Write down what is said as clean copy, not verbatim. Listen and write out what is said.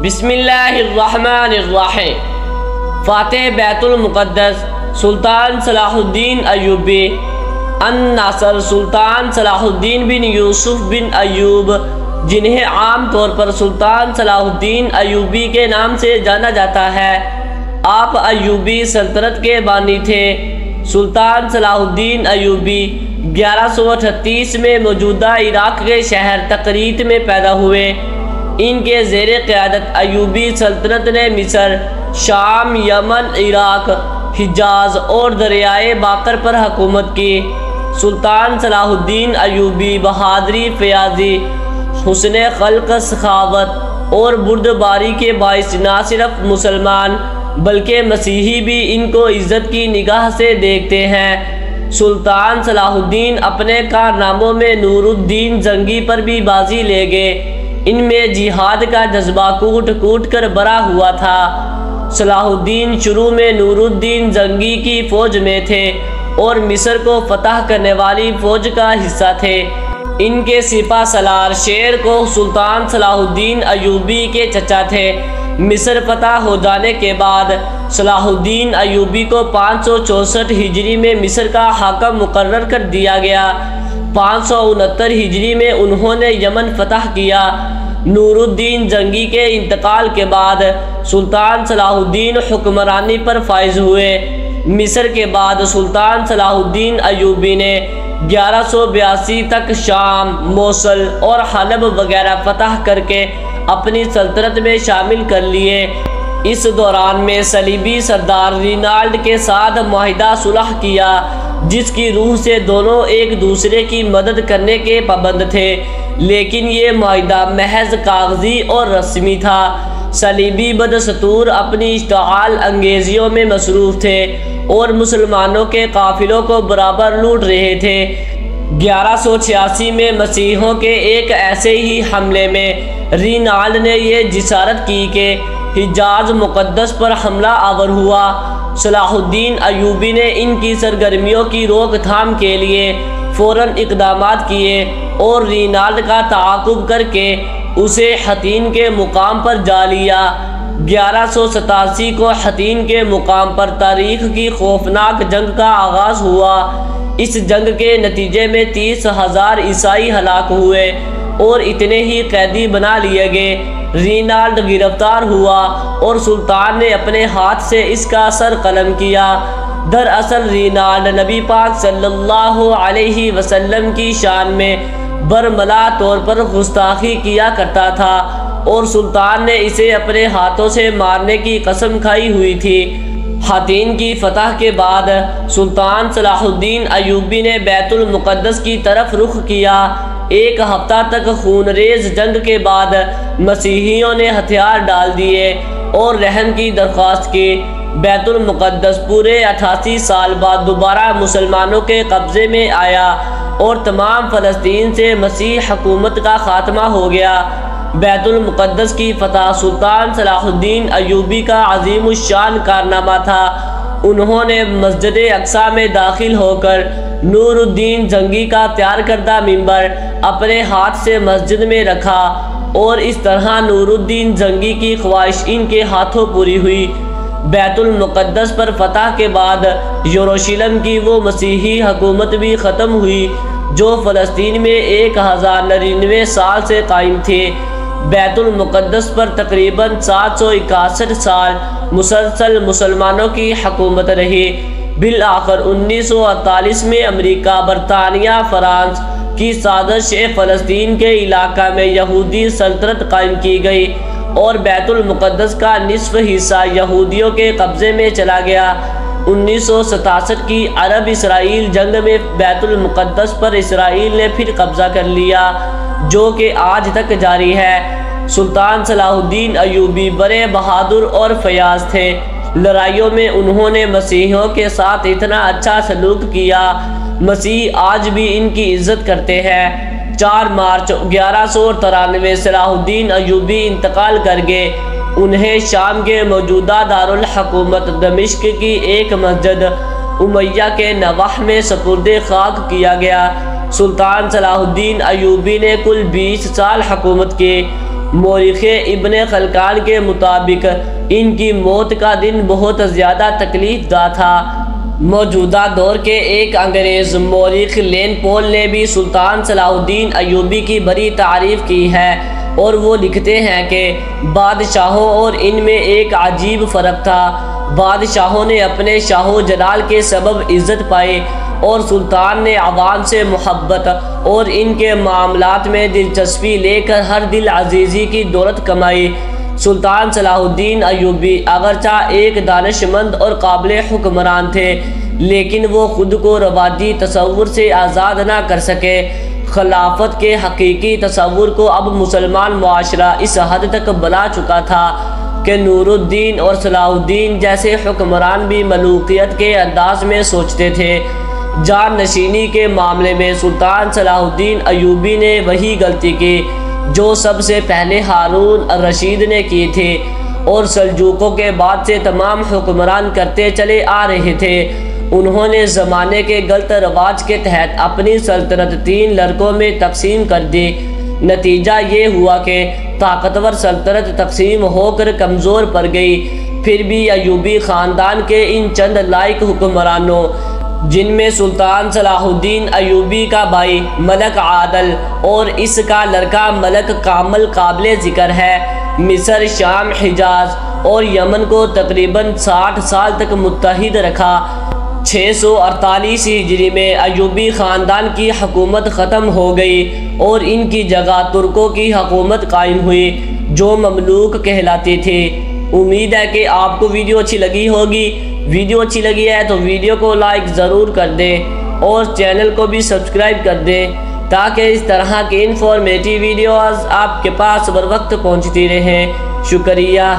بسم اللہ الرحمن الرحیم۔ فاتح بیت المقدس سلطان صلاح الدین ایوبی الناصر سلطان صلاح الدین بن یوسف بن ایوب، جنہیں عام طور پر سلطان صلاح الدین ایوبی کے نام سے جانا جاتا ہے، آپ ایوبی سلطنت کے بانی تھے۔ سلطان صلاح الدین ایوبی 1138 میں موجودہ عراق کے شہر تقریت میں پیدا ہوئے۔ ان کے زیر قیادت ایوبی سلطنت نے مصر، شام، یمن، عراق، حجاز اور دریائے باقر پر حکومت کی۔ سلطان صلاح الدین ایوبی بہادری، فیاضی، حسن خلق، سخاوت اور بردباری کے باعث نہ صرف مسلمان بلکہ مسیحی بھی ان کو عزت کی نگاہ سے دیکھتے ہیں۔ سلطان صلاح الدین اپنے کارناموں میں نور الدین زنگی پر بھی بازی لے گئے۔ ان میں جہاد کا جذبہ کوٹ کوٹ کر بھرا ہوا تھا۔ صلاح الدین شروع میں نور الدین زنگی کی فوج میں تھے اور مصر کو فتح کرنے والی فوج کا حصہ تھے۔ ان کے سپہ سالار شیر کو سلطان صلاح الدین ایوبی کے چچا تھے۔ مصر فتح ہو جانے کے بعد صلاح الدین ایوبی کو 564 ہجری میں مصر کا حاکم مقرر کر دیا گیا۔ 569 ہجری میں انہوں نے یمن فتح کیا۔ نور الدین زنگی کے انتقال کے بعد سلطان صلاح الدین حکمرانی پر فائز ہوئے۔ مصر کے بعد سلطان صلاح الدین ایوبی نے 1182 تک شام، موصل اور حلب وغیرہ فتح کر کے اپنی سلطنت میں شامل کر لیے۔ اس دوران میں صلیبی سردار رینالڈ کے ساتھ معاہدہ صلح کیا، جس کی روح سے دونوں ایک دوسرے کی مدد کرنے کے پابند تھے، لیکن یہ معاہدہ محض کاغذی اور رسمی تھا۔ صلیبی بدستور اپنی اشتعال انگیزیوں میں مصروف تھے اور مسلمانوں کے قافلوں کو برابر لوٹ رہے تھے۔ 1186 میں مسیحیوں کے ایک ایسے ہی حملے میں رینالڈ نے یہ جسارت کی کہ حجاز مقدس پر حملہ آور ہوا۔ صلاح الدین ایوبی نے ان کی سرگرمیوں کی روک تھام کے لیے فوراً اقدامات کیے اور رینالڈ کا تعاقب کر کے اسے حطین کے مقام پر جا لیا۔ 1187 کو حطین کے مقام پر تاریخ کی خوفناک جنگ کا آغاز ہوا۔ اس جنگ کے نتیجے میں 30,000 عیسائی ہلاک ہوئے اور اتنے ہی قیدی بنا لیے گئے۔ رینالڈ گرفتار ہوا اور سلطان نے اپنے ہاتھ سے اس کا سر قلم کیا۔ دراصل رینالڈ نبی پاک صلی اللہ علیہ وسلم کی شان میں برملا طور پر گستاخی کیا کرتا تھا اور سلطان نے اسے اپنے ہاتھوں سے مارنے کی قسم کھائی ہوئی تھی۔ حطین کی فتح کے بعد سلطان صلاح الدین ایوبی نے بیت المقدس کی طرف رخ کیا۔ ایک ہفتہ تک خونریز جنگ کے بعد مسیحیوں نے ہتھیار ڈال دیے اور رحم کی درخواست کی۔ بیت المقدس پورے 88 سال بعد دوبارہ مسلمانوں کے قبضے میں آیا اور تمام فلسطین سے مسیح حکومت کا خاتمہ ہو گیا۔ بیت المقدس کی فتح سلطان صلاح الدین ایوبی کا عظیم الشان کارنامہ تھا۔ انہوں نے مسجد اقصیٰ میں داخل ہو کر نور الدین زنگی کا تیار کردہ منبر اپنے ہاتھ سے مسجد میں رکھا اور اس طرح نور الدین زنگی کی خواہش ان کے ہاتھوں پوری ہوئی۔ بیت المقدس پر فتح کے بعد یروشلم کی وہ مسیحی حکومت بھی ختم ہوئی جو فلسطین میں 1099 سال سے قائم تھی۔ بیت المقدس پر تقریباً 761 سال مسلسل مسلمانوں کی حکومت رہی۔ بالآخر 1948 میں امریکہ، برطانیہ، فرانس کی سازش سے فلسطین کے علاقہ میں یہودی سلطنت قائم کی گئی اور بیت المقدس کا نصف حصہ یہودیوں کے قبضے میں چلا گیا۔ 1967 کی عرب اسرائیل جنگ میں بیت المقدس پر اسرائیل نے پھر قبضہ کر لیا، جو کہ آج تک جاری ہے۔ سلطان صلاح الدین ایوبی بڑے بہادر اور فیاض تھے۔ لڑائیوں میں انہوں نے مسیحیوں کے ساتھ اتنا اچھا سلوک کیا، مسیح آج بھی ان کی عزت کرتے ہیں۔ 4 مارچ 1193 صلاح الدین ایوبی انتقال کر گئے۔ انہیں شام کے موجودہ دارالحکومت دمشق کی ایک مسجد امیہ کے نواح میں سپرد خاک کیا گیا۔ سلطان صلاح الدین ایوبی نے کل 20 سال حکومت کی مورخ ابن خلکان کے مطابق ان کی موت کا دن بہت زیادہ تکلیف دہ تھا۔ موجودہ دور کے ایک انگریز مورخ لین پول نے بھی سلطان صلاح الدین ایوبی کی بڑی تعریف کی ہے، اور وہ لکھتے ہیں کہ بادشاہوں اور ان میں ایک عجیب فرق تھا۔ بادشاہوں نے اپنے شاہ و جلال کے سبب عزت پائی، اور سلطان نے عوام سے محبت اور ان کے معاملات میں دلچسپی لے کر ہر دل عزیزی کی دولت کمائی۔ سلطان صلاح الدین ایوبی اگرچہ ایک دانش مند اور قابل حکمران تھے، لیکن وہ خود کو رواجی تصور سے آزاد نہ کر سکے۔ خلافت کے حقیقی تصور کو اب مسلمان معاشرہ اس حد تک بلا چکا تھا کہ نور الدین اور صلاح الدین جیسے حکمران بھی ملوکیت کے انداز میں سوچتے تھے۔ جان نشینی کے معاملے میں سلطان صلاح الدین ایوبی نے وہی غلطی کی جو سب سے پہلے ہارون الرشید نے کی تھی، اور سلجوقوں کے بعد سے تمام حکمران کرتے چلے آ رہے تھے۔ انہوں نے زمانے کے غلط رواج کے تحت اپنی سلطنت 3 لڑکوں میں تقسیم کر دی۔ نتیجہ یہ ہوا کہ طاقتور سلطنت تقسیم ہو کر کمزور پڑ گئی۔ پھر بھی ایوبی خاندان کے ان چند لائق حکمرانوں، جن میں سلطان صلاح الدین ایوبی کا بھائی ملک عادل اور اس کا لڑکا ملک کامل قابل ذکر ہے، مصر، شام، حجاز اور یمن کو تقریباً 60 سال تک متحد رکھا۔ 648 ہجری میں ایوبی خاندان کی حکومت ختم ہو گئی اور ان کی جگہ ترکوں کی حکومت قائم ہوئی جو مملوک کہلاتی تھی۔ امید ہے کہ آپ کو ویڈیو اچھی لگی ہوگی۔ ویڈیو اچھی لگی ہے تو ویڈیو کو لائک ضرور کر دیں اور چینل کو بھی سبسکرائب کر دیں تاکہ اس طرح کی انفارمیٹیو ویڈیوز آپ کے پاس بر وقت پہنچتی رہیں۔ شکریہ۔